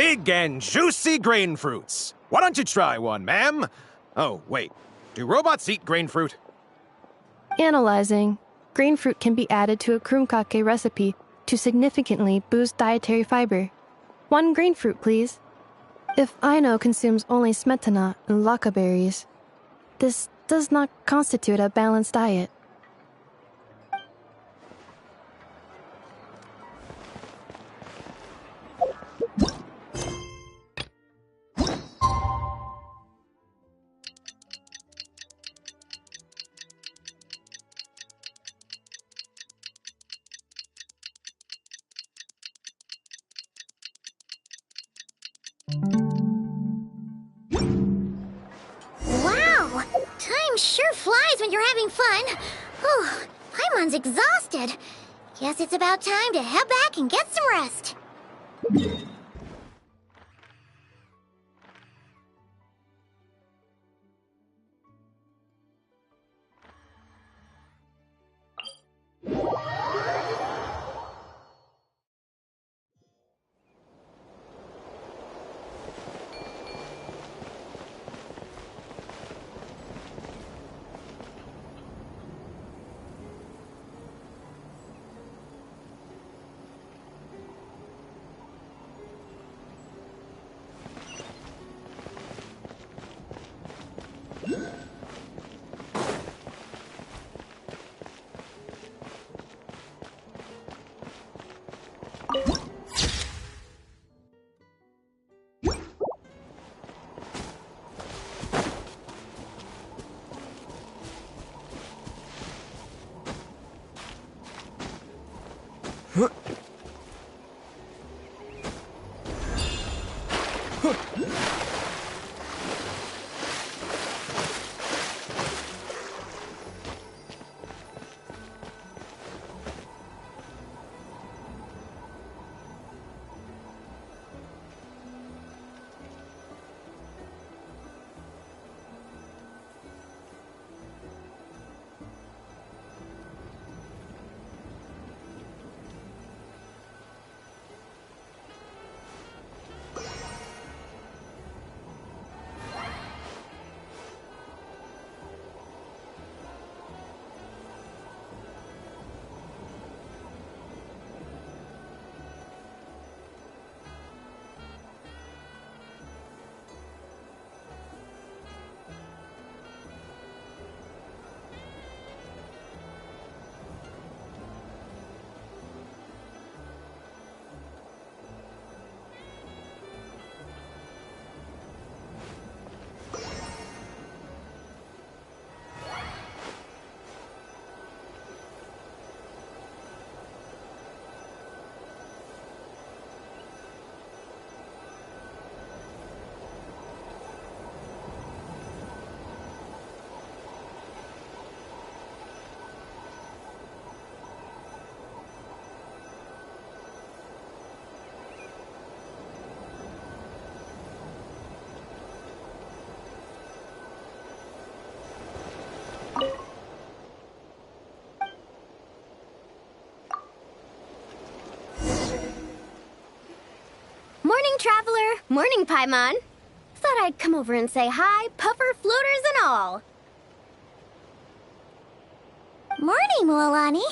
big and juicy grain fruits. Why don't you try one, ma'am? Oh, wait. Do robots eat grain fruit? Analyzing. Grain fruit can be added to a krumkake recipe to significantly boost dietary fiber. 1 grain fruit, please. If Aino consumes only smetana and laka berries, this does not constitute a balanced diet. Wow! Time sure flies when you're having fun. Oh, Paimon's exhausted. Guess it's about time to head back and get some rest. Morning, Traveler. Morning, Paimon. Thought I'd come over and say hi, puffer, floaters, and all. Morning, Mualani.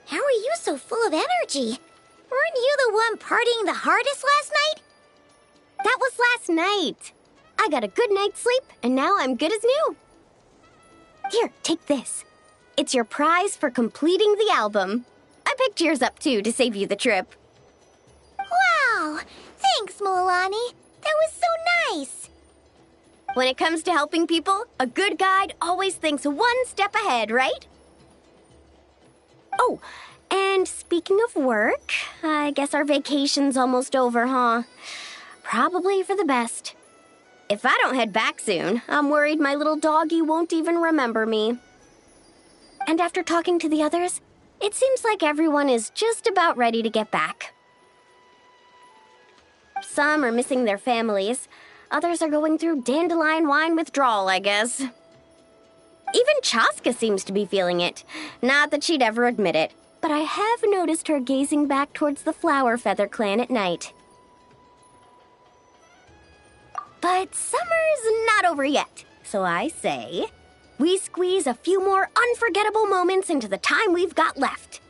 How are you so full of energy? Weren't you the one partying the hardest last night? That was last night. I got a good night's sleep, and now I'm good as new. Here, take this. It's your prize for completing the album. I picked yours up, too, to save you the trip. Wow! Thanks, Mualani. That was so nice. When it comes to helping people, a good guide always thinks one step ahead, right? Oh, and speaking of work, I guess our vacation's almost over, huh? Probably for the best. If I don't head back soon, I'm worried my little doggy won't even remember me. And after talking to the others, it seems like everyone is just about ready to get back. Some are missing their families. Others are going through dandelion wine withdrawal, I guess. Even Chaska seems to be feeling it. Not that she'd ever admit it, but I have noticed her gazing back towards the Flower Feather clan at night. But summer's not over yet, so I say we squeeze a few more unforgettable moments into the time we've got left.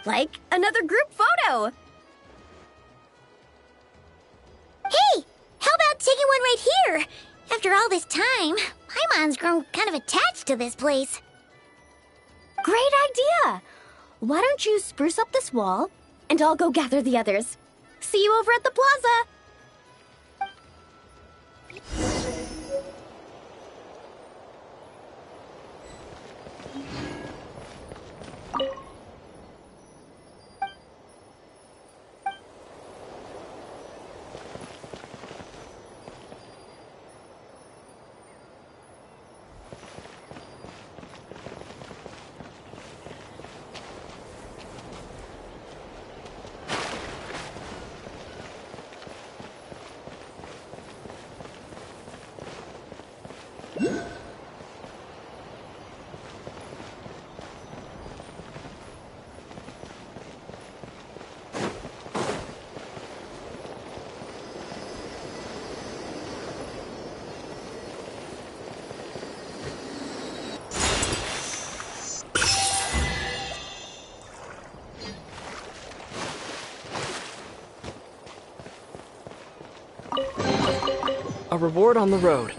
Like another group photo. Hey, how about taking one right here? After all this time, Paimon's grown kind of attached to this place. Great idea! Why don't you spruce up this wall, and I'll go gather the others. See you over at the plaza! A reward on the road.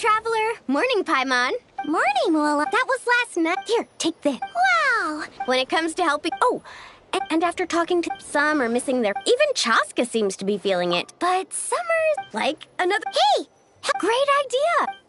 Traveler. Morning, Paimon. Morning, Mola. That was last night. Here, take this. Wow. When it comes to helping... Oh, and after talking to some are missing their... Even Chaska seems to be feeling it. But Summer's like another... Hey! Great idea!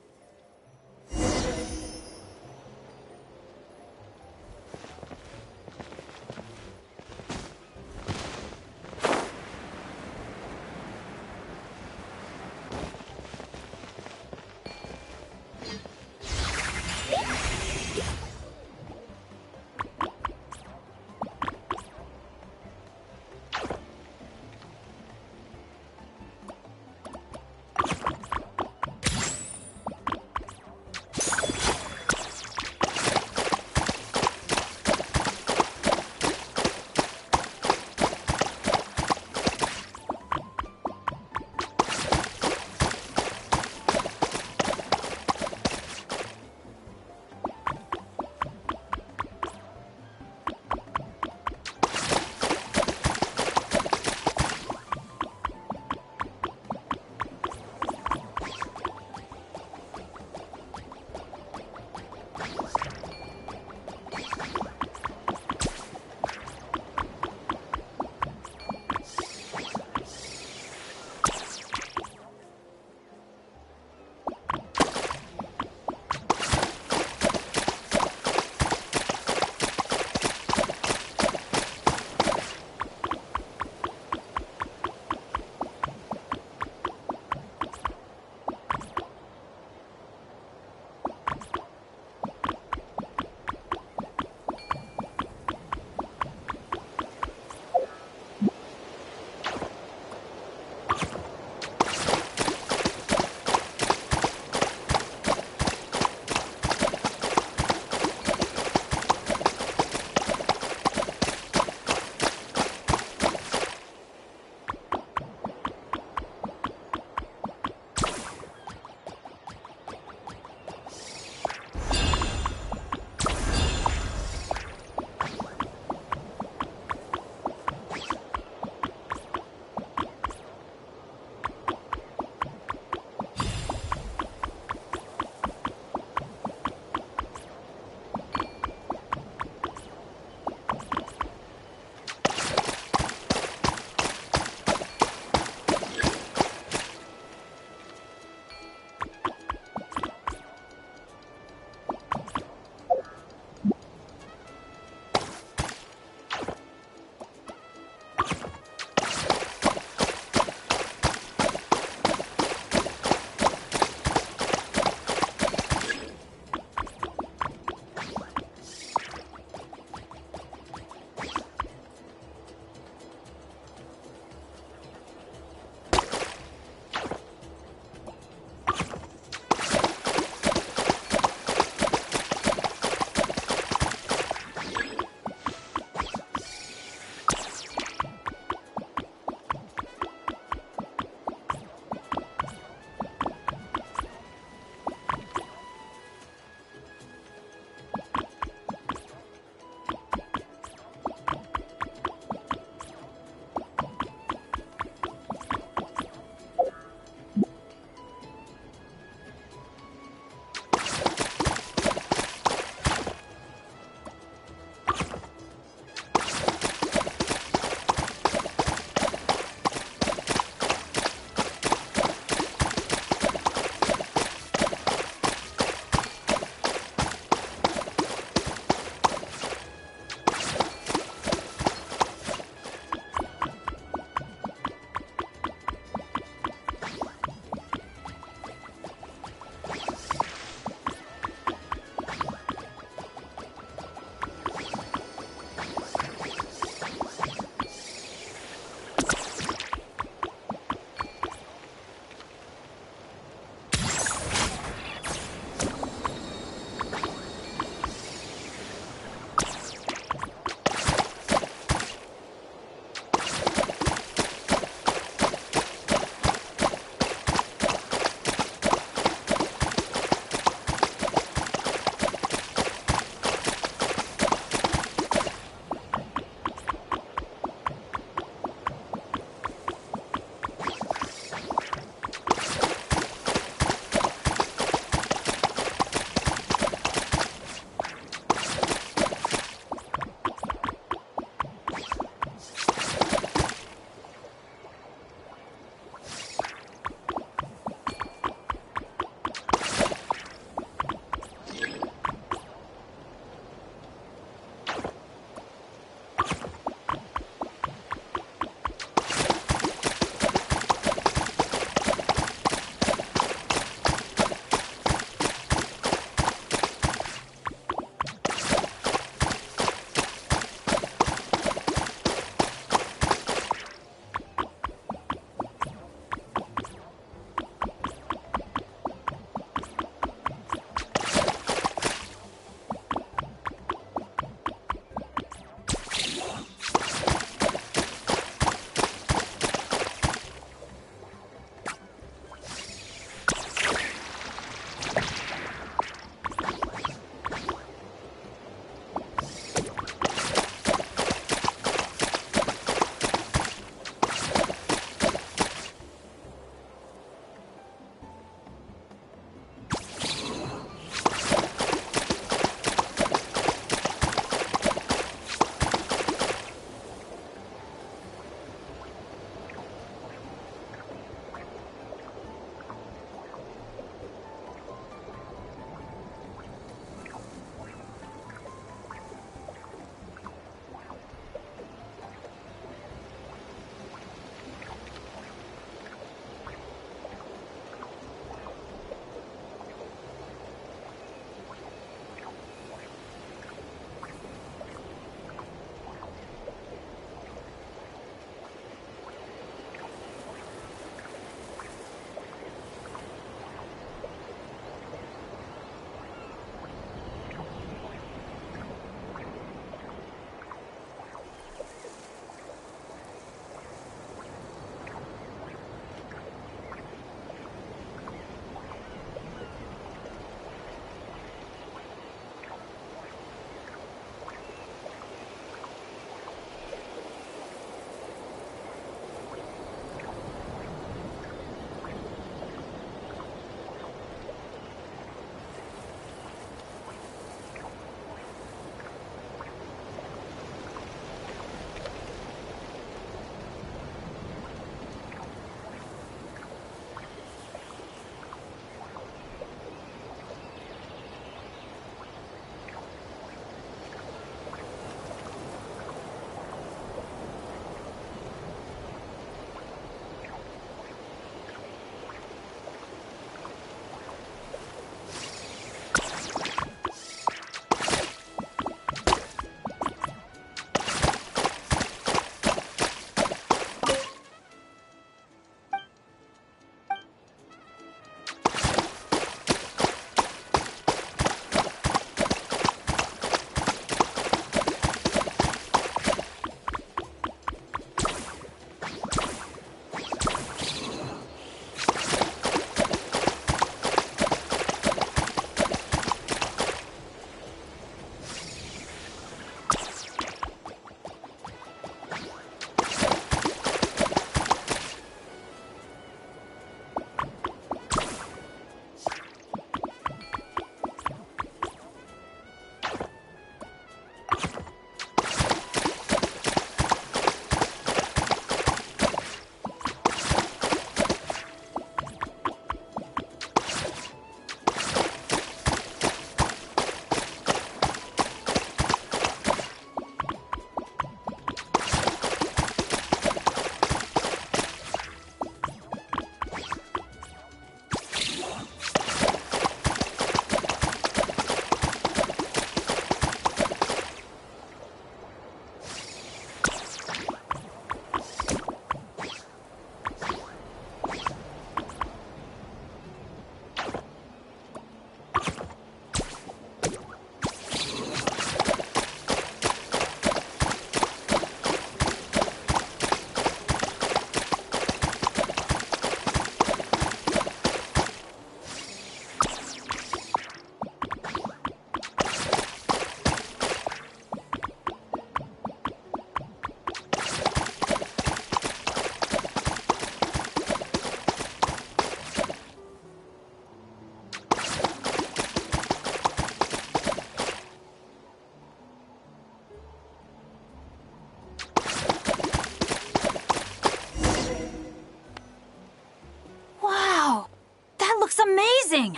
amazing!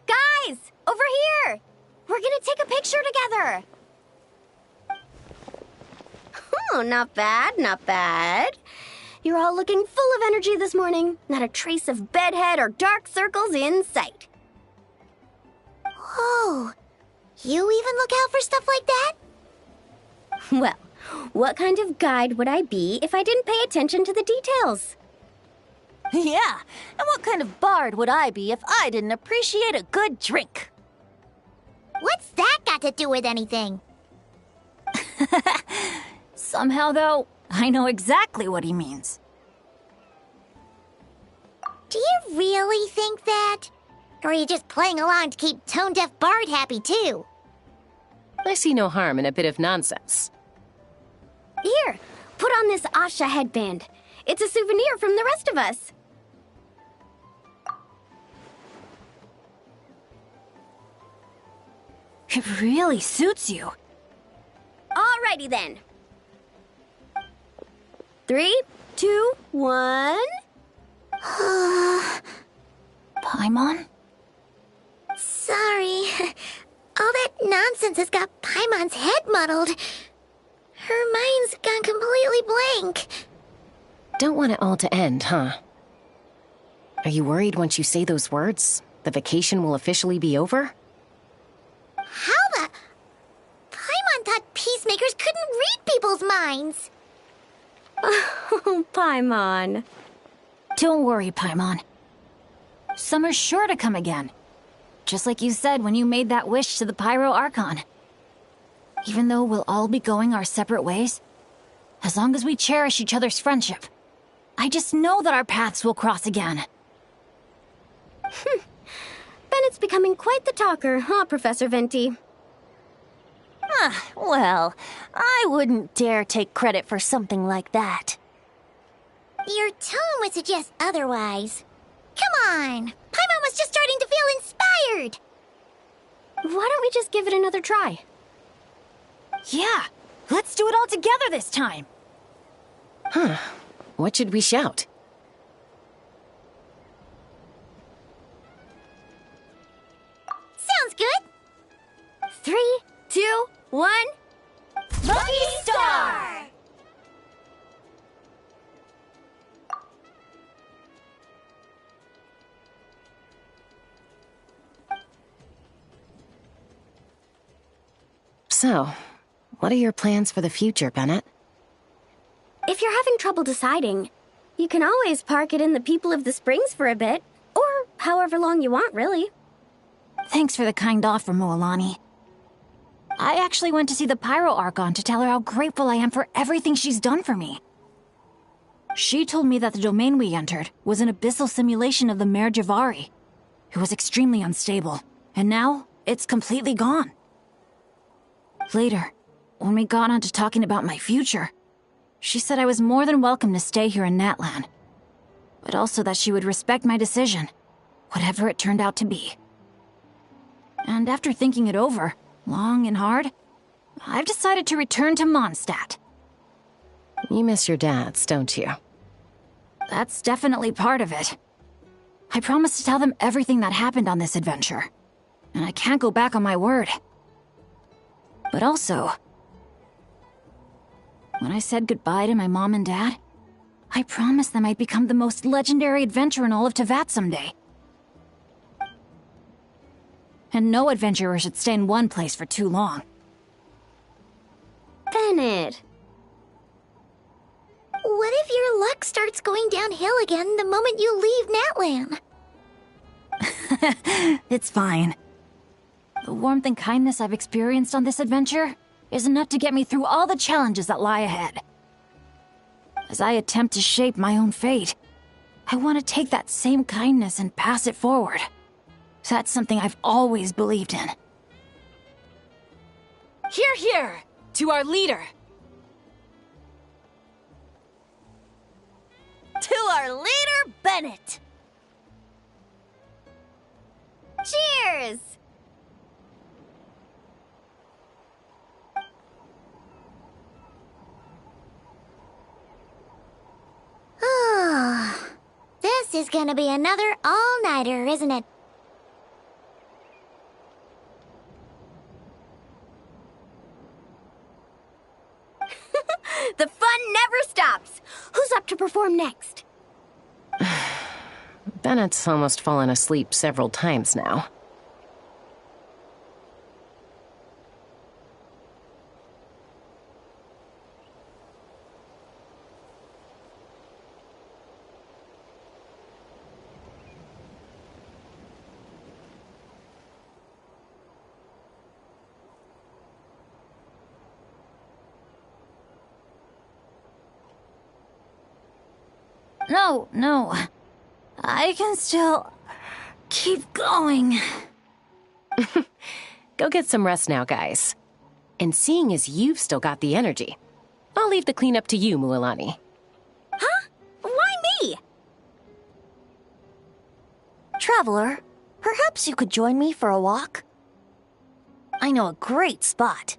Guys, over here! We're gonna take a picture together! Oh, not bad, not bad. You're all looking full of energy this morning. Not a trace of bedhead or dark circles in sight. Whoa, you even look out for stuff like that? Well, what kind of guide would I be if I didn't pay attention to the details? Yeah, and what kind of bard would I be if I didn't appreciate a good drink? What's that got to do with anything? Somehow, though, I know exactly what he means. Do you really think that? Or are you just playing along to keep Tone Deaf Bard happy, too? I see no harm in a bit of nonsense. Here, put on this Asha headband. It's a souvenir from the rest of us. It really suits you. Alrighty then. 3, 2, 1. Paimon? Sorry. All that nonsense has got Paimon's head muddled. Her mind's gone completely blank. Don't want it all to end, huh? Are you worried once you say those words, the vacation will officially be over? How the... Paimon thought peacemakers couldn't read people's minds. Oh, Paimon. Don't worry, Paimon. Summer's sure to come again. Just like you said when you made that wish to the Pyro Archon. Even though we'll all be going our separate ways, as long as we cherish each other's friendship, I just know that our paths will cross again. Bennett's becoming quite the talker, huh, Professor Venti? Well, I wouldn't dare take credit for something like that. Your tone would suggest otherwise. Come on! Paimon was just starting to feel inspired! Why don't we just give it another try? Yeah, let's do it all together this time. Huh. What should we shout? Sounds good! 3, 2, 1... Lucky Star! So, what are your plans for the future, Bennett? If you're having trouble deciding, you can always park it in the People of the Springs for a bit. Or however long you want, really. Thanks for the kind offer, Moalani. I actually went to see the Pyro Archon to tell her how grateful I am for everything she's done for me. She told me that the domain we entered was an abyssal simulation of the Mare Javari. It was extremely unstable, and now it's completely gone. Later, when we got on to talking about my future, she said I was more than welcome to stay here in Natlan, but also that she would respect my decision, whatever it turned out to be. And after thinking it over, long and hard, I've decided to return to Mondstadt. You miss your dads, don't you? That's definitely part of it. I promised to tell them everything that happened on this adventure, and I can't go back on my word. But also, when I said goodbye to my mom and dad, I promised them I'd become the most legendary adventurer in all of Teyvat someday. And no adventurer should stay in one place for too long. Bennett. What if your luck starts going downhill again the moment you leave Natlan? It's fine. The warmth and kindness I've experienced on this adventure is enough to get me through all the challenges that lie ahead. As I attempt to shape my own fate, I want to take that same kindness and pass it forward. That's something I've always believed in. Hear, hear! To our leader! To our leader, Bennett! Cheers! is gonna be another all-nighter, isn't it? The fun never stops! Who's up to perform next? Bennett's almost fallen asleep several times now. No. I can still keep going. Go get some rest now, guys. And seeing as you've still got the energy, I'll leave the cleanup to you, Mualani. Huh? Why me? Traveler, perhaps you could join me for a walk? I know a great spot.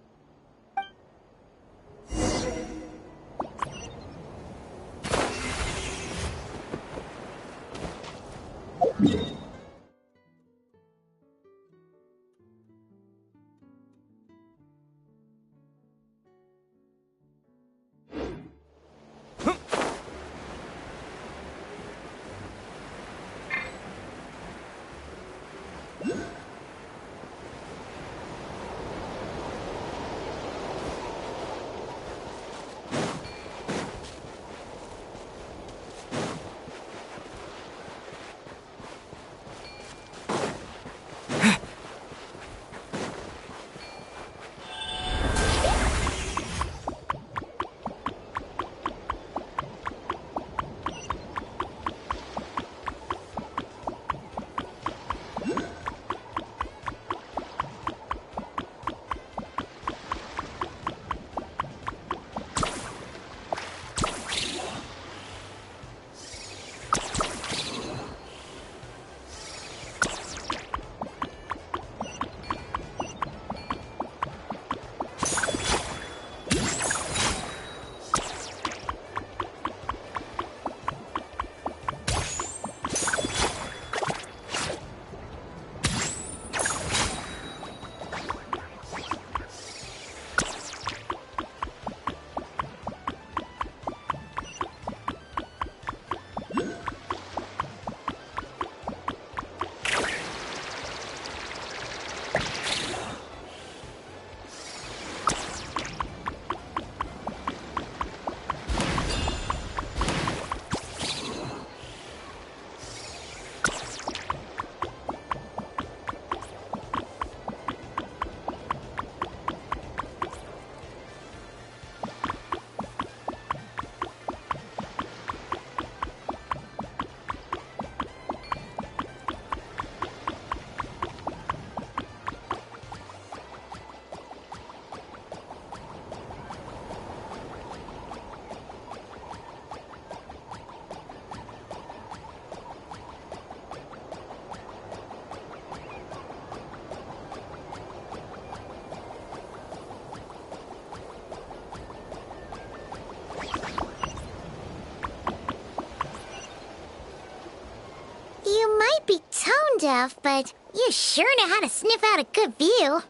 You might be tone deaf, but you sure know how to sniff out a good view.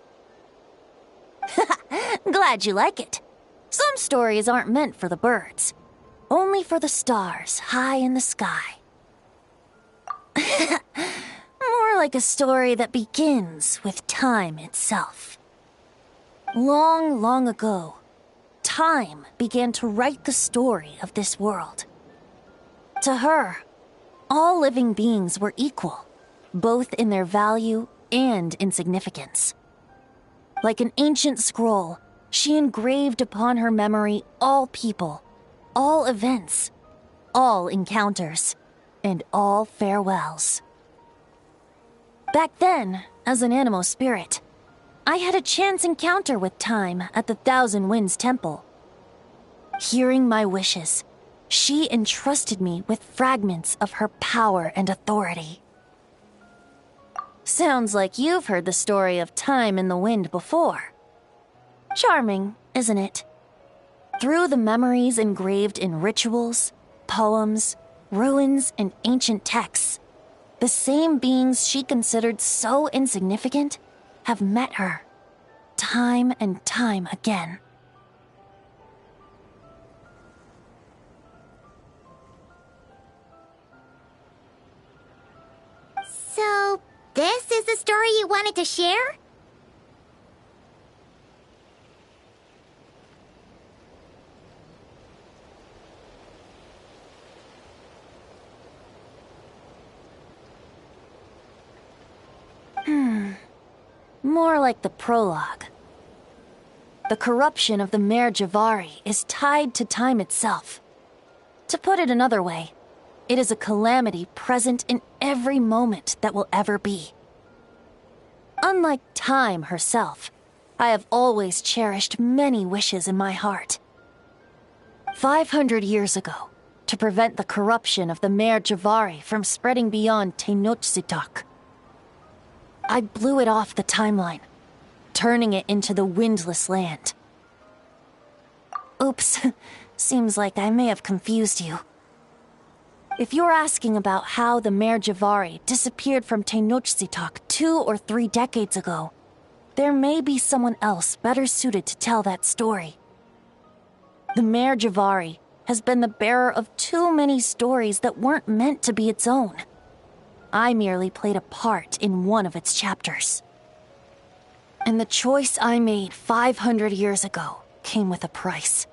Glad you like it. Some stories aren't meant for the birds, only for the stars high in the sky. More like a story that begins with time itself. Long, long ago, time began to write the story of this world. To her, all living beings were equal, both in their value and in significance. Like an ancient scroll, she engraved upon her memory all people, all events, all encounters, and all farewells. Back then, as an animal spirit, I had a chance encounter with time at the Thousand Winds Temple. Hearing my wishes, she entrusted me with fragments of her power and authority. Sounds like you've heard the story of time in the wind before. Charming, isn't it? Through the memories engraved in rituals, poems, ruins, and ancient texts, the same beings she considered so insignificant have met her, time and time again. So, this is the story you wanted to share? More like the prologue. The corruption of the Mare Javari is tied to time itself. To put it another way, it is a calamity present in every moment that will ever be. Unlike time herself, I have always cherished many wishes in my heart. 500 years ago, to prevent the corruption of the Mare Javari from spreading beyond Tenochtitlan, I blew it off the timeline, turning it into the Windless Land. Oops, seems like I may have confused you. If you're asking about how the Mare Javari disappeared from Tenochtitlan 2 or 3 decades ago, there may be someone else better suited to tell that story. The Mare Javari has been the bearer of too many stories that weren't meant to be its own. I merely played a part in one of its chapters. And the choice I made 500 years ago came with a price.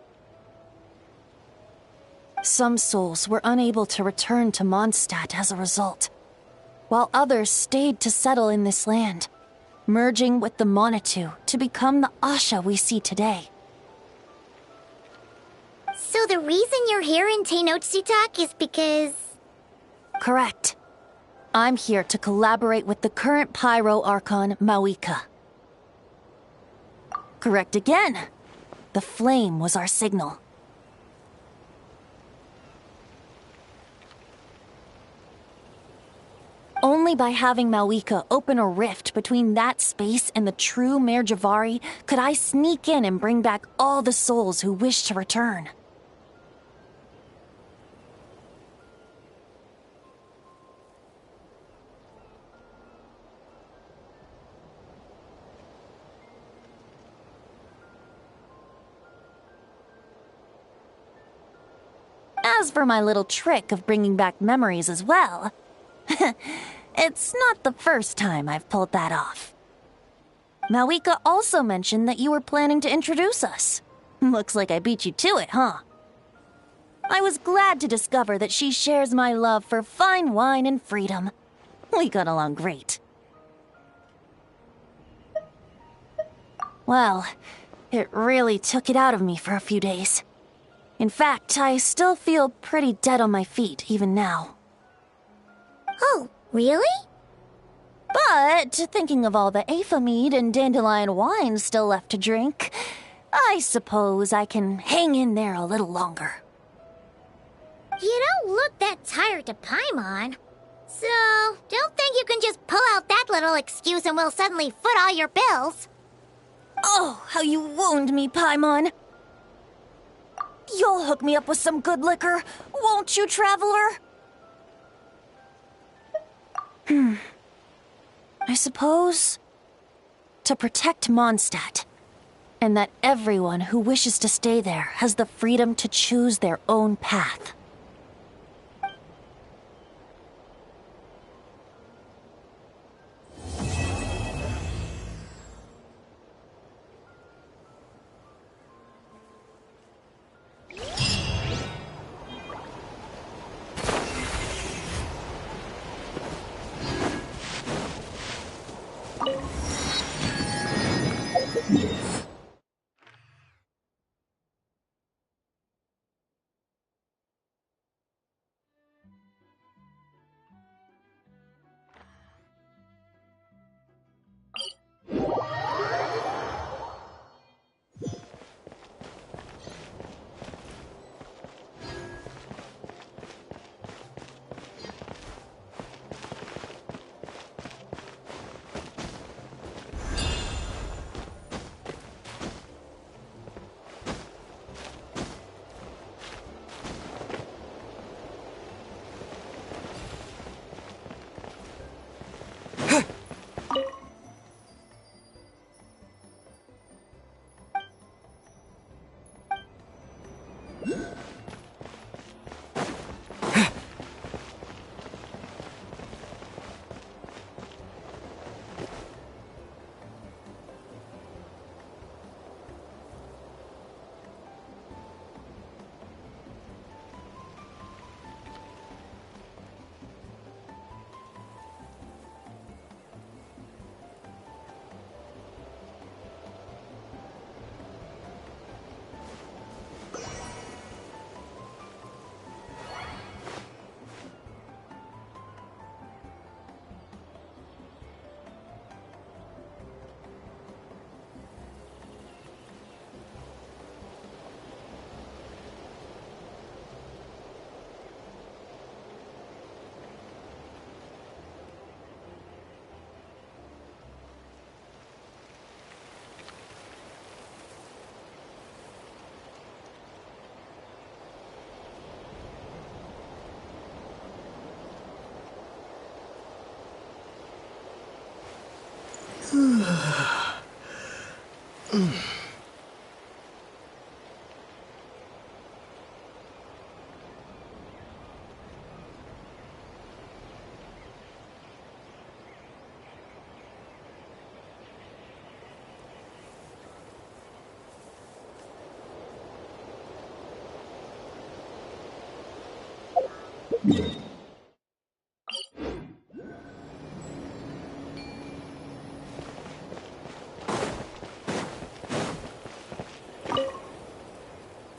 Some souls were unable to return to Mondstadt as a result, while others stayed to settle in this land, merging with the Monitu to become the Asha we see today. So the reason you're here in Tenochtitlan is because... Correct. I'm here to collaborate with the current Pyro Archon, Mawika. Correct again. The flame was our signal. Only by having Mawika open a rift between that space and the true Mare Javari could I sneak in and bring back all the souls who wish to return. As for my little trick of bringing back memories as well, it's not the first time I've pulled that off. Mawika also mentioned that you were planning to introduce us. Looks like I beat you to it, huh? I was glad to discover that she shares my love for fine wine and freedom. We got along great. Well, it really took it out of me for a few days. In fact, I still feel pretty dead on my feet even now. Oh, really? But thinking of all the Aether mead and dandelion wine still left to drink, I suppose I can hang in there a little longer. You don't look that tired to Paimon. So, don't think you can just pull out that little excuse and we'll suddenly foot all your bills. Oh, how you wound me, Paimon. You'll hook me up with some good liquor, won't you, traveler? I suppose to protect Mondstadt, and that everyone who wishes to stay there has the freedom to choose their own path.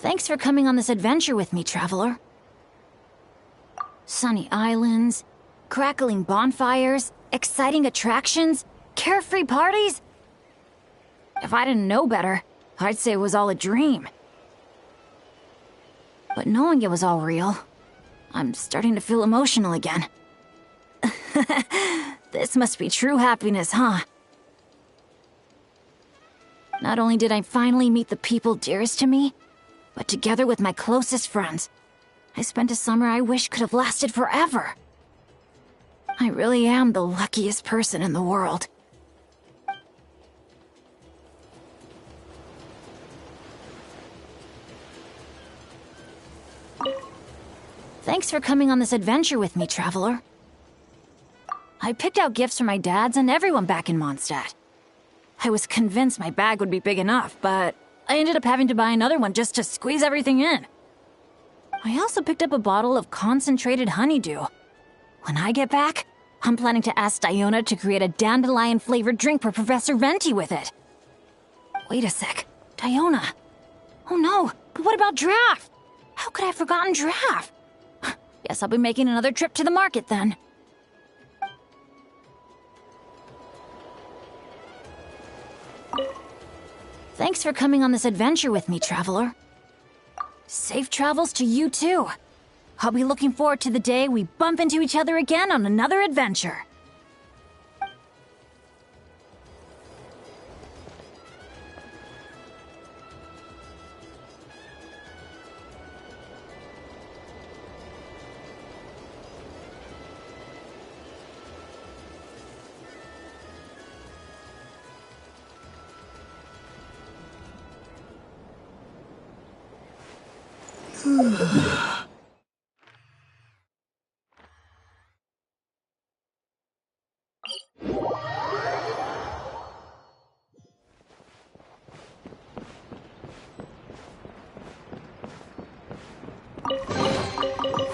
Thanks for coming on this adventure with me, traveler. Sunny islands, crackling bonfires, exciting attractions, carefree parties. If I didn't know better, I'd say it was all a dream. But knowing it was all real, I'm starting to feel emotional again. This must be true happiness, huh? Not only did I finally meet the people dearest to me, but together with my closest friends, I spent a summer I wish could have lasted forever. I really am the luckiest person in the world. Thanks for coming on this adventure with me, traveler. I picked out gifts for my dads and everyone back in Mondstadt. I was convinced my bag would be big enough, but I ended up having to buy another one just to squeeze everything in. I also picked up a bottle of concentrated honeydew. When I get back, I'm planning to ask Diona to create a dandelion-flavored drink for Professor Venti with it. Wait a sec. Diona. Oh no, but what about Draft? How could I have forgotten Draft? Guess I'll be making another trip to the market then. Thanks for coming on this adventure with me, traveler. Safe travels to you too. I'll be looking forward to the day we bump into each other again on another adventure.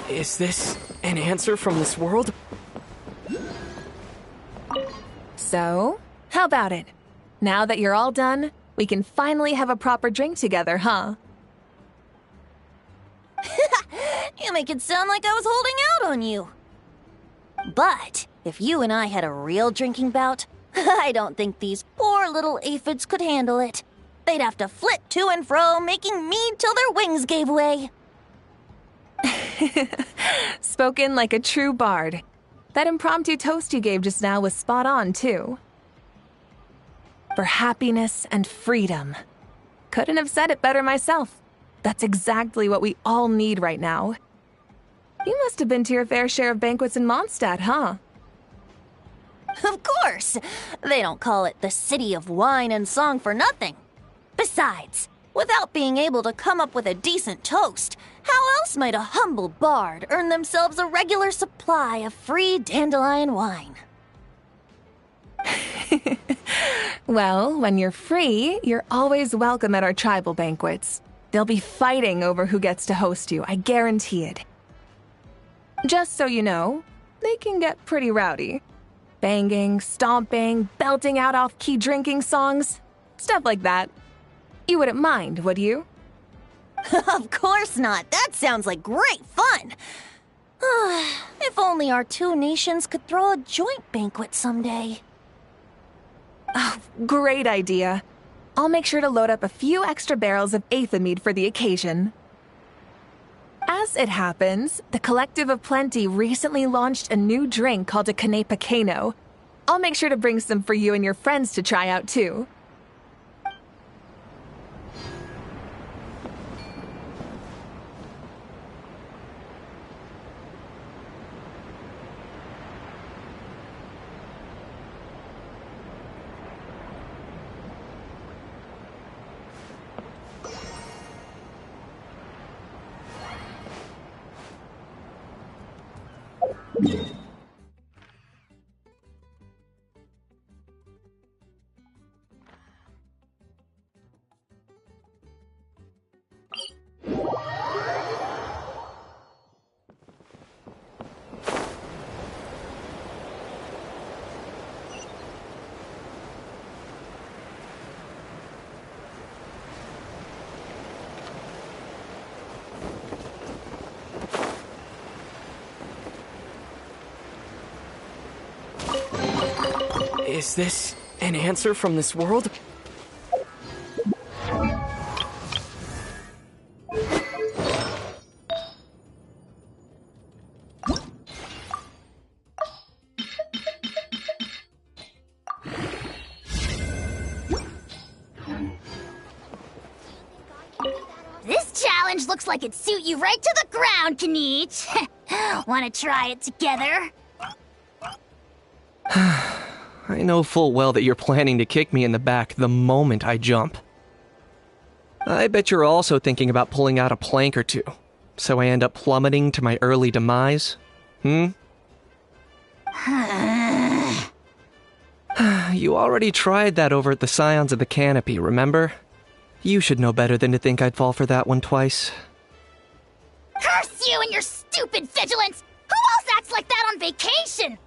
Is this an answer from this world? So, how about it? Now that you're all done, we can finally have a proper drink together, huh? You make it sound like I was holding out on you. But if you and I had a real drinking bout, I don't think these poor little aphids could handle it. They'd have to flit to and fro, making mead till their wings gave way. Spoken like a true bard. That impromptu toast you gave just now was spot on, too. For happiness and freedom. Couldn't have said it better myself. That's exactly what we all need right now. You must have been to your fair share of banquets in Mondstadt, huh? Of course! They don't call it the City of Wine and Song for nothing. Besides, without being able to come up with a decent toast, how else might a humble bard earn themselves a regular supply of free dandelion wine? Well, when you're free, you're always welcome at our tribal banquets. They'll be fighting over who gets to host you, I guarantee it. Just so you know, they can get pretty rowdy. Banging, stomping, belting out off-key drinking songs, stuff like that. You wouldn't mind, would you? Of course not. That sounds like great fun. If only our two nations could throw a joint banquet someday. Oh, great idea. I'll make sure to load up a few extra barrels of Aether mead for the occasion. As it happens, the Collective of Plenty recently launched a new drink called a Canepa Cano. I'll make sure to bring some for you and your friends to try out too. Is this an answer from this world? This challenge looks like it'd suit you right to the ground, Kaniche. Want to try it together? I know full well that you're planning to kick me in the back the moment I jump. I bet you're also thinking about pulling out a plank or two, so I end up plummeting to my early demise? You already tried that over at the Scions of the Canopy, remember? You should know better than to think I'd fall for that one twice. Curse you and your stupid vigilance! Who else acts like that on vacation?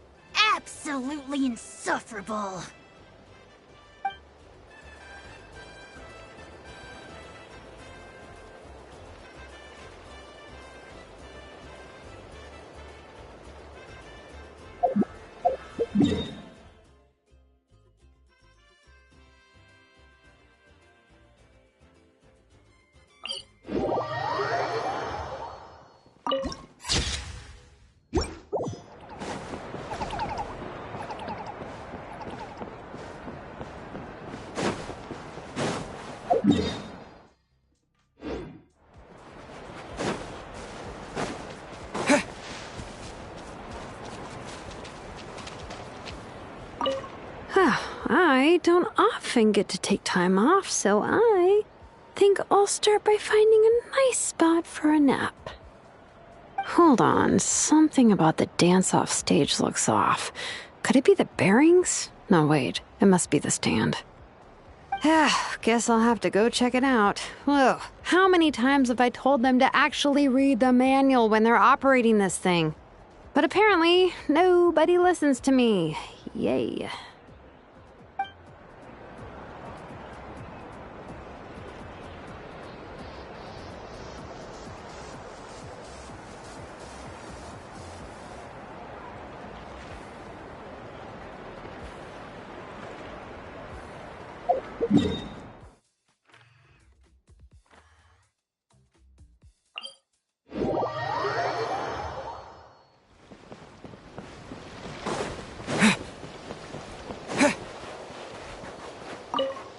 Absolutely insufferable. I don't often get to take time off, so I think I'll start by finding a nice spot for a nap. Hold on, something about the dance-off stage looks off. Could it be the bearings? No, wait, it must be the stand. Guess I'll have to go check it out. Ugh, how many times have I told them to actually read the manual when they're operating this thing? But apparently, nobody listens to me. Yay.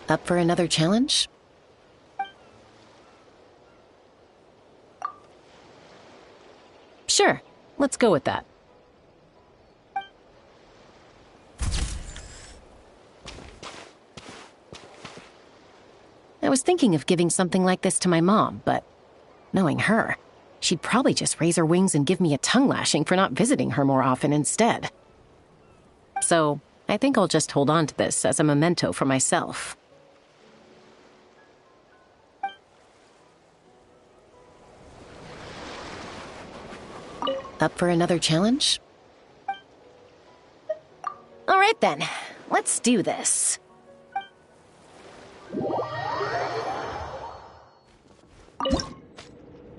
Up for another challenge? Sure, let's go with that. I was thinking of giving something like this to my mom, but knowing her, she'd probably just raise her wings and give me a tongue lashing for not visiting her more often instead. So, I think I'll just hold on to this as a memento for myself. Up for another challenge? All right then, let's do this.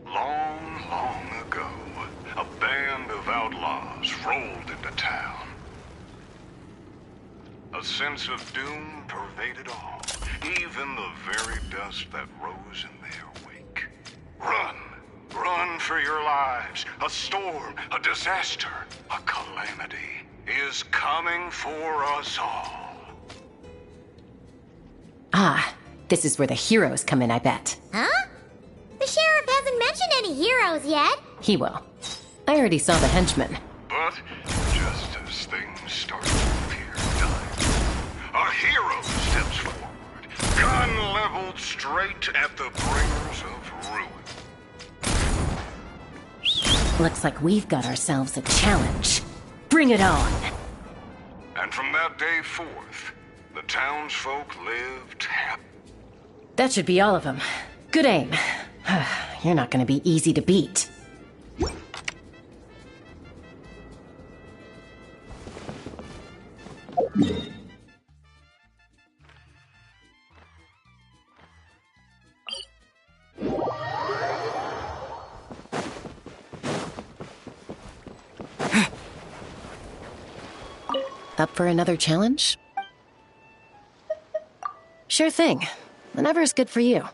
Long, long ago, a band of outlaws rolled into town. A sense of doom pervaded all, even the very dust that rose in their wake. Run! Run for your lives! A storm, a disaster, a calamity is coming for us all. Ah, this is where the heroes come in, I bet. Huh? The sheriff hasn't mentioned any heroes yet. He will. I already saw the henchmen. But just as things start to appear dire, a hero steps forward, gun leveled straight at the bringers of ruin. Looks like we've got ourselves a challenge. Bring it on! And from that day forth, the townsfolk lived happy. That should be all of them. Good aim. You're not gonna be easy to beat. Up for another challenge? Sure thing. Whenever's good for you.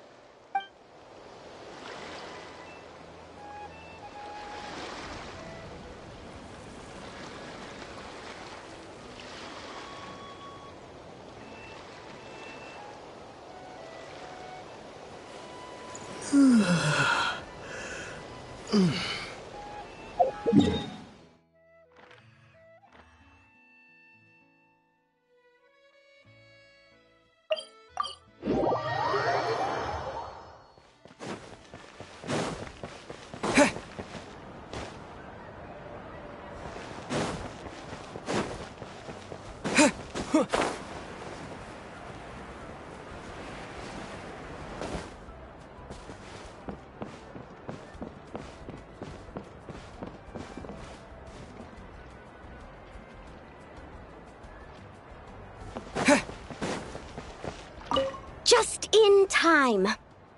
Just in time.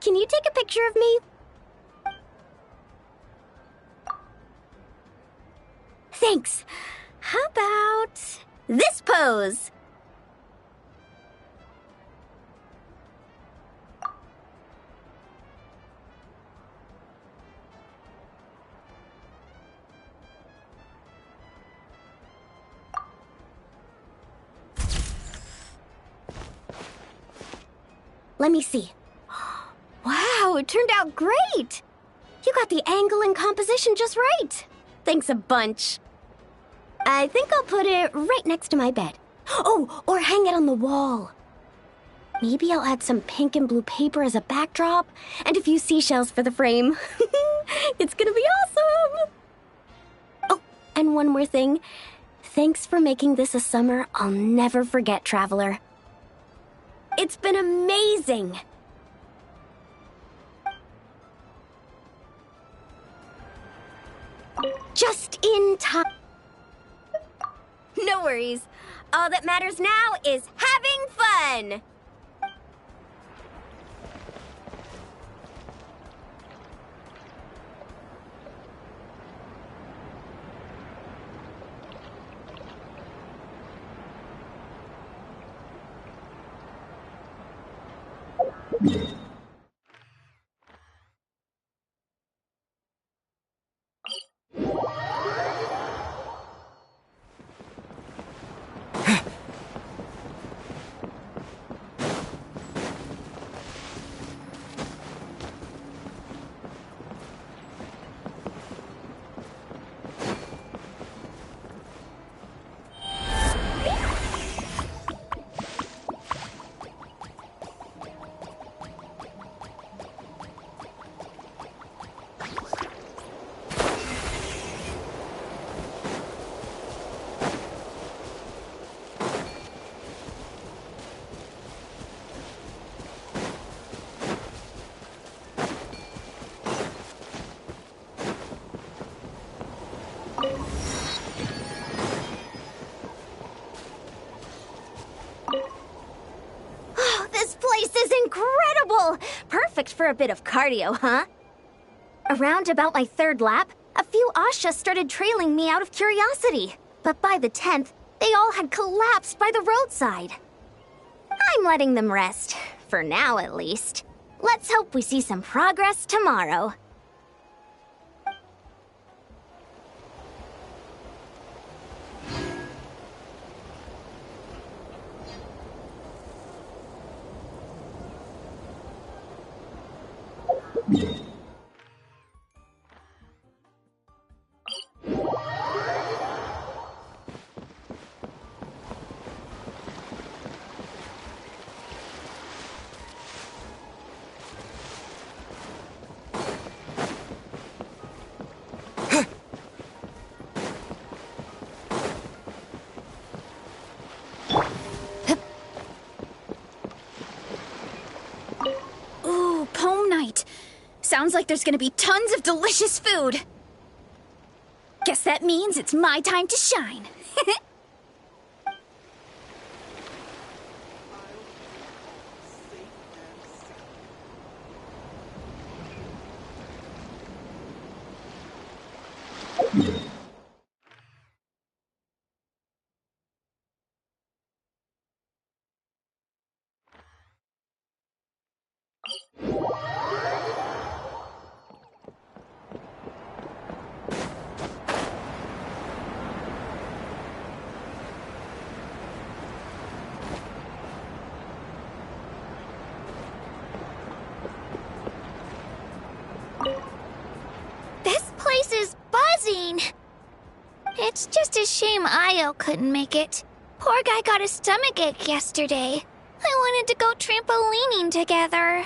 Can you take a picture of me? Thanks. How about this pose? Let me see. Wow, it turned out great! You got the angle and composition just right. Thanks a bunch. I think I'll put it right next to my bed. Oh, or hang it on the wall. Maybe I'll add some pink and blue paper as a backdrop, and a few seashells for the frame. It's gonna be awesome! Oh, and one more thing. Thanks for making this a summer I'll never forget, Traveler. It's been amazing! Just in time. No worries. All that matters now is having fun! Incredible! Perfect for a bit of cardio, huh? Around about my third lap, a few Asha started trailing me out of curiosity. But by the 10th, they all had collapsed by the roadside. I'm letting them rest. For now, at least. Let's hope we see some progress tomorrow. Sounds like there's gonna be tons of delicious food. Guess that means it's my time to shine. This place is buzzing. It's just a shame Io couldn't make it. Poor guy got a stomachache yesterday. I wanted to go trampolining together.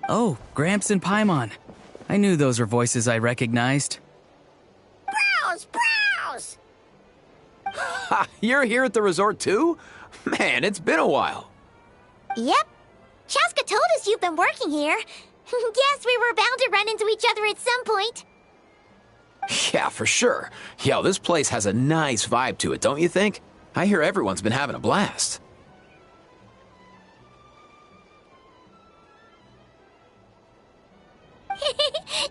Oh, Gramps and Paimon. I knew those were voices I recognized. Browse! Browse! Ha! You're here at the resort too? Man, it's been a while. Yep. Chaska told us you've been working here. Guess we were bound to run into each other at some point. Yeah, for sure. Yo, this place has a nice vibe to it, don't you think? I hear everyone's been having a blast.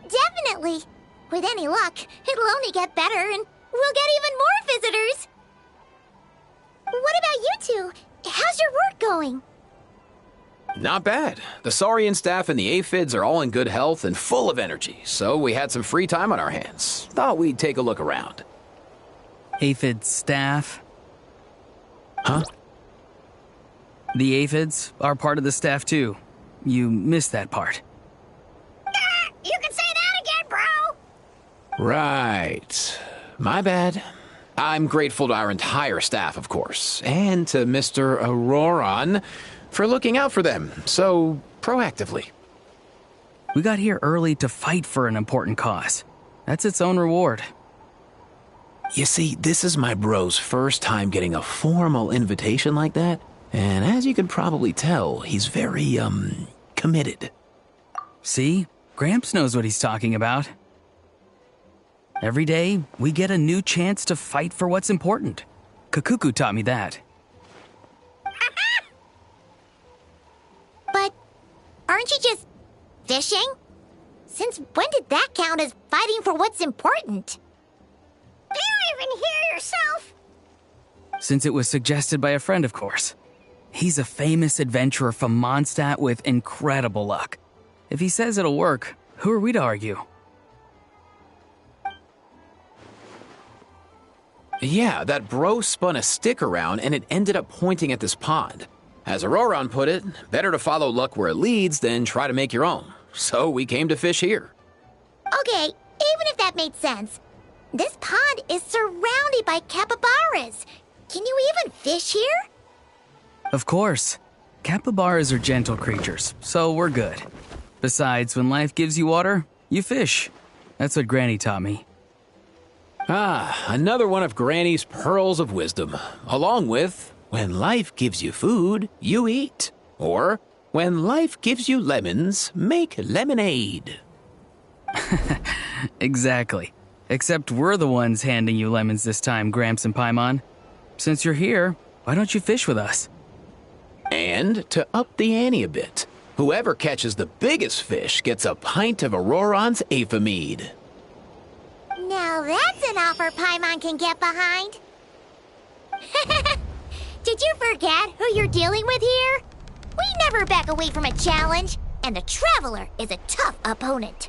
Definitely. With any luck, it'll only get better and we'll get even more visitors. What about you two? How's your work going? Not bad. The Saurian staff and the aphids are all in good health and full of energy, so we had some free time on our hands. Thought we'd take a look around. Aphid staff? Huh? The aphids are part of the staff too. You missed that part. You can say that again, bro! Right. My bad. I'm grateful to our entire staff, of course, and to Mr. Auroron for looking out for them so proactively. We got here early to fight for an important cause. That's its own reward. You see, this is my bro's first time getting a formal invitation like that, and as you can probably tell, he's very, committed. See? Gramps knows what he's talking about. Every day, we get a new chance to fight for what's important. Kakuku taught me that. But aren't you just fishing? Since when did that count as fighting for what's important? Do you even hear yourself? Since it was suggested by a friend, of course. He's a famous adventurer from Mondstadt with incredible luck. If he says it'll work, who are we to argue? Yeah, that bro spun a stick around and it ended up pointing at this pond. As Auroron put it, better to follow luck where it leads than try to make your own. So we came to fish here. Okay, even if that made sense, this pond is surrounded by capybaras. Can you even fish here? Of course. Capybaras are gentle creatures, so we're good. Besides, when life gives you water, you fish. That's what Granny taught me. Ah, another one of Granny's pearls of wisdom, along with, when life gives you food, you eat. Or, when life gives you lemons, make lemonade. Exactly. Except we're the ones handing you lemons this time, Gramps and Paimon. Since you're here, why don't you fish with us? And to up the ante a bit, whoever catches the biggest fish gets a pint of Auroron's Aphamide. Now that's an offer Paimon can get behind. Did you forget who you're dealing with here? We never back away from a challenge, and the Traveler is a tough opponent.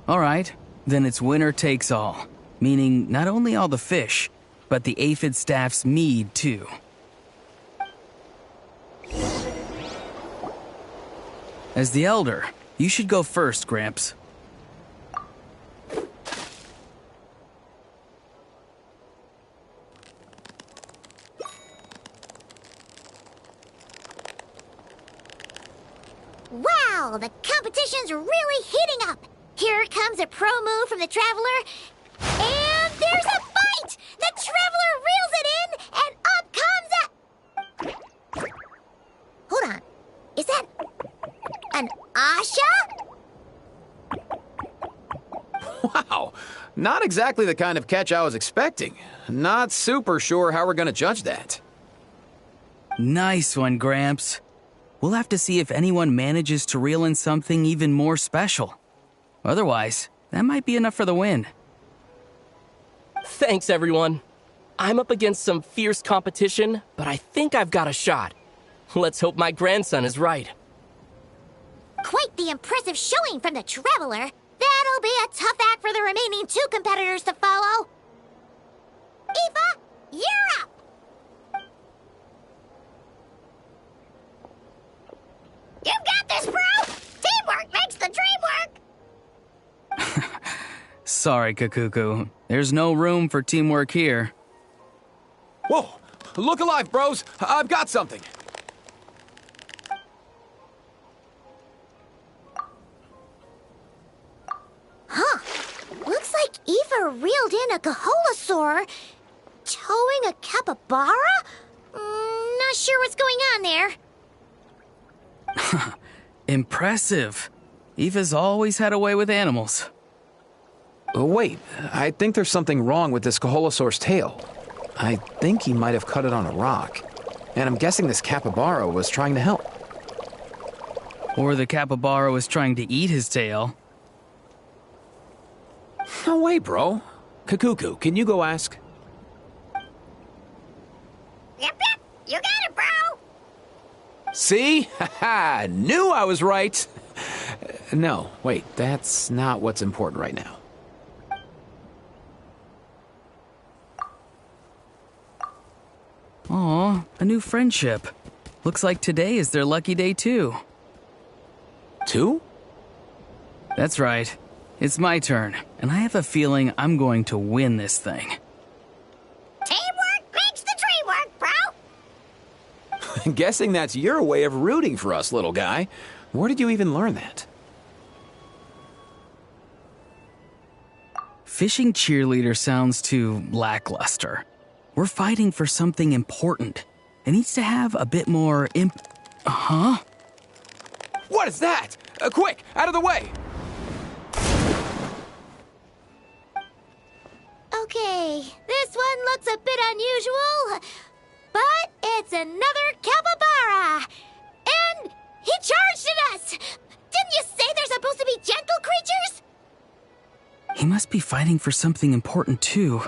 All right, then it's winner takes all. Meaning not only all the fish, but the aphid staff's mead too. As the elder, you should go first, Gramps. Wow, the competition's really heating up. Here comes a pro move from the Traveler, and there's a fight! The Traveler reels it in, and up comes a... Hold on. Is that an Asha? Wow, not exactly the kind of catch I was expecting. Not super sure how we're gonna judge that. Nice one, Gramps. We'll have to see if anyone manages to reel in something even more special. Otherwise, that might be enough for the win. Thanks, everyone. I'm up against some fierce competition, but I think I've got a shot. Let's hope my grandson is right. Quite the impressive showing from the Traveler. That'll be a tough act for the remaining two competitors to follow. Eva, you're up! You've got this, bro! Teamwork makes the dream work! Sorry, Kakuku. There's no room for teamwork here. Whoa, look alive, bros. I've got something. Huh. Looks like Eva reeled in a Kaholasaur, towing a capybara? Not sure what's going on there. Impressive. Eva's always had a way with animals. Wait, I think there's something wrong with this Kaholasaur's tail. I think he might have cut it on a rock. And I'm guessing this capybara was trying to help. Or the capybara was trying to eat his tail. No way, bro. Kakuku, can you go ask? Yep, you got it, bro! See? Haha, knew I was right. No, wait, that's not what's important right now. Aw, a new friendship. Looks like today is their lucky day too. Two? That's right. It's my turn, and I have a feeling I'm going to win this thing. Teamwork makes the dream work, bro! Guessing that's your way of rooting for us, little guy. Where did you even learn that? Fishing cheerleader sounds too lackluster. We're fighting for something important. It needs to have a bit more Huh? What is that? Quick, out of the way! Okay, this one looks a bit unusual, but it's another capybara! And he charged at us! Didn't you say they're supposed to be gentle creatures? He must be fighting for something important too.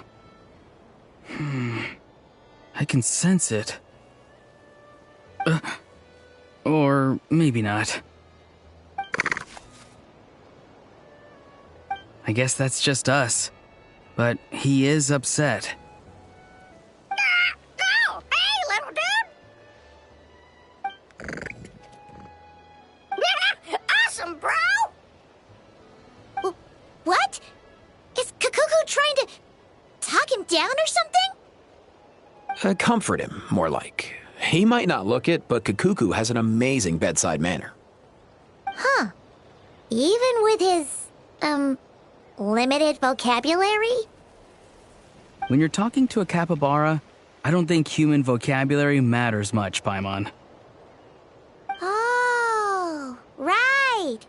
I can sense it. Or maybe not. I guess that's just us. but he is upset. Oh, hey, little dude! Awesome, bro! What? Is Kakuku trying to talk him down or something? Comfort him, more like. He might not look it, but Kakuku has an amazing bedside manner. Huh. Even with his, limited vocabulary? When you're talking to a capybara, I don't think human vocabulary matters much, Paimon. Oh, right.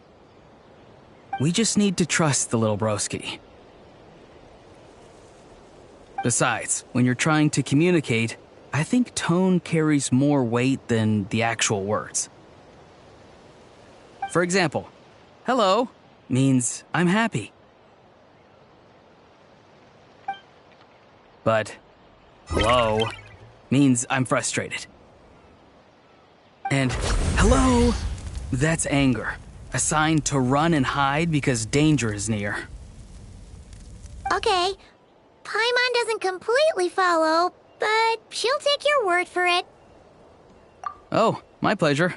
We just need to trust the little broski. Besides, when you're trying to communicate, I think tone carries more weight than the actual words. For example, hello means I'm happy. But hello means I'm frustrated. And hello, that's anger, a sign to run and hide because danger is near. Okay. Paimon doesn't completely follow, but she'll take your word for it. Oh, my pleasure.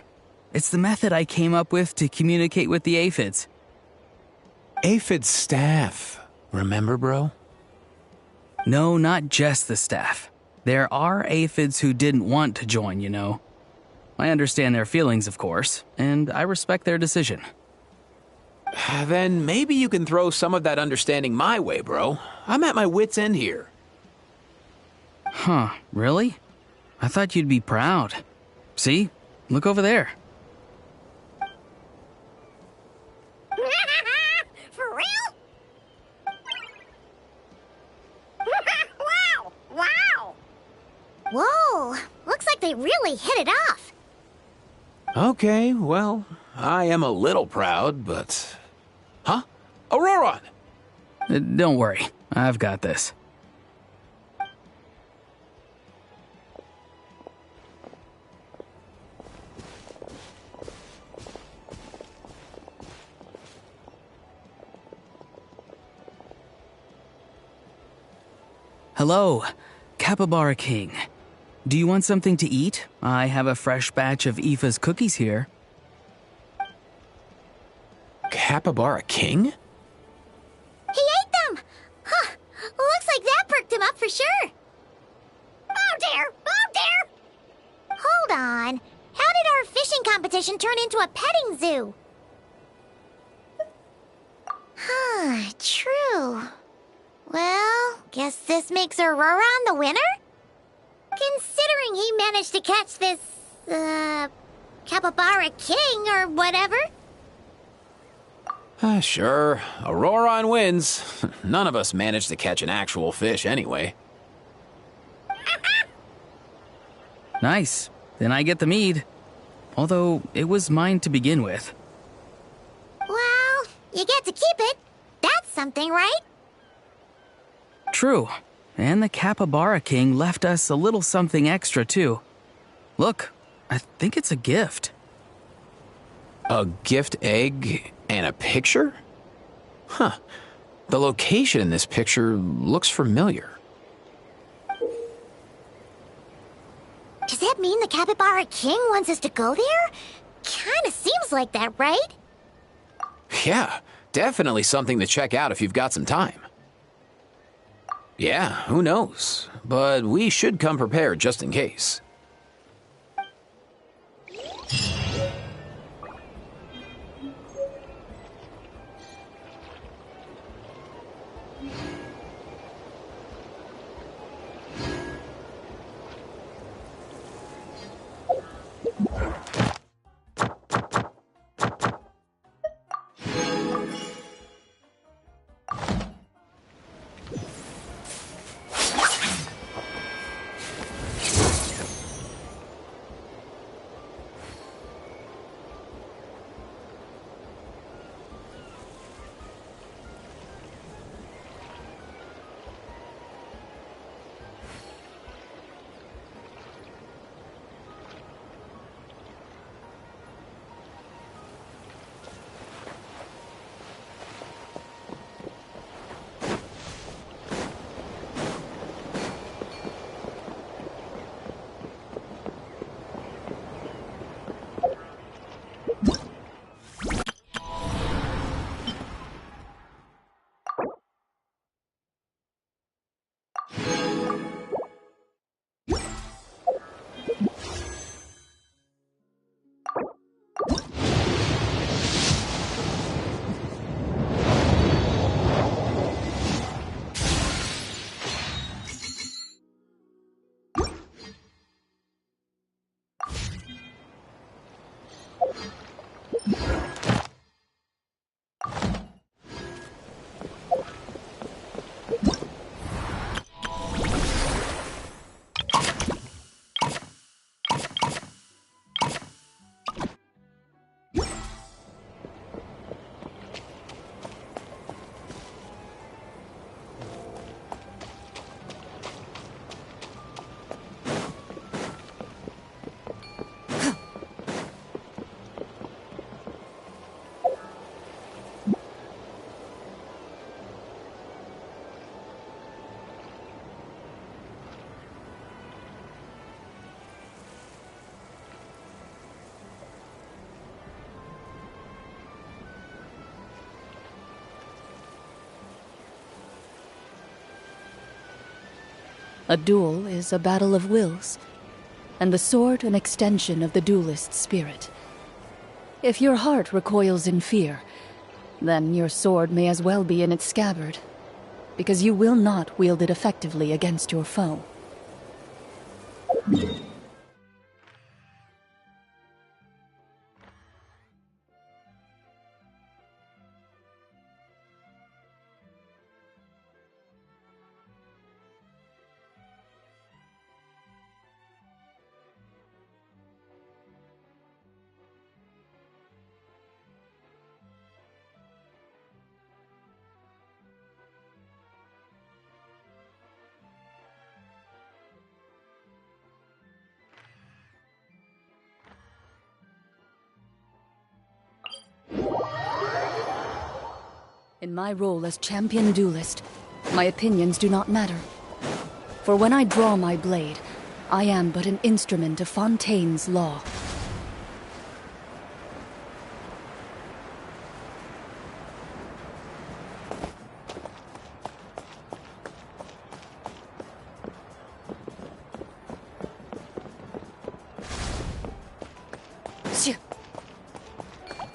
It's the method I came up with to communicate with the aphids. Aphid staff. Remember, bro? No, not just the staff. There are aphids who didn't want to join, you know. I understand their feelings, of course, and I respect their decision. Then maybe you can throw some of that understanding my way, bro. I'm at my wit's end here. Huh, really? I thought you'd be proud. See? Look over there. For real? Wow! Wow! Whoa! Looks like they really hit it off. Okay, well, I am a little proud, but... Huh? Auroron! Don't worry, I've got this. Hello, Capybara King. Do you want something to eat? I have a fresh batch of Aoife's cookies here. Capybara King? He ate them! Huh. Looks like that perked him up for sure. Oh dear! Oh dear! Hold on. How did our fishing competition turn into a petting zoo? Huh, true. Well, guess this makes Auroron the winner? Considering he managed to catch this, Capybara King or whatever. Sure. Auroron wins. None of us managed to catch an actual fish anyway. Nice. Then I get the mead. Although, it was mine to begin with. Well, you get to keep it. That's something, right? True. And the Capybara King left us a little something extra, too. Look, I think it's a gift. A gift egg and a picture? Huh. The location in this picture looks familiar. Does that mean the Capybara King wants us to go there? Kinda seems like that, right? Yeah, definitely something to check out if you've got some time. Yeah, who knows? But we should come prepared just in case. A duel is a battle of wills, and the sword an extension of the duelist's spirit. If your heart recoils in fear, then your sword may as well be in its scabbard, because you will not wield it effectively against your foe. In my role as champion duelist, my opinions do not matter. For when I draw my blade, I am but an instrument of Fontaine's law.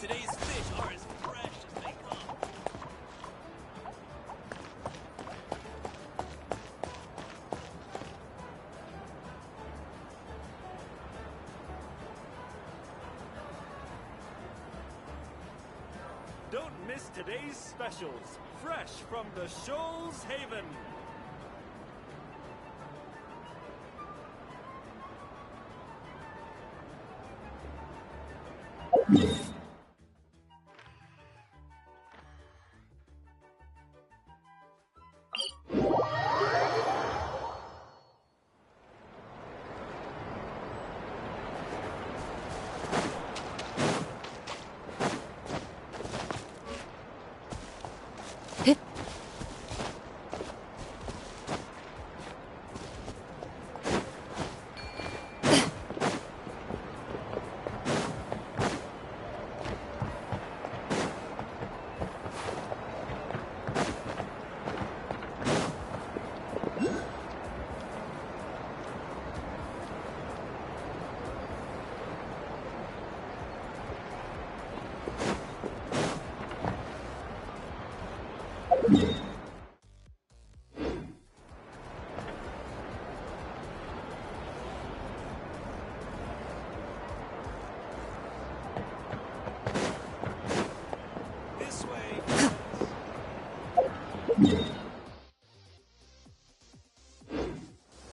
Today's fish are as fresh as they come. Don't miss today's specials, fresh from the Shoals Haven.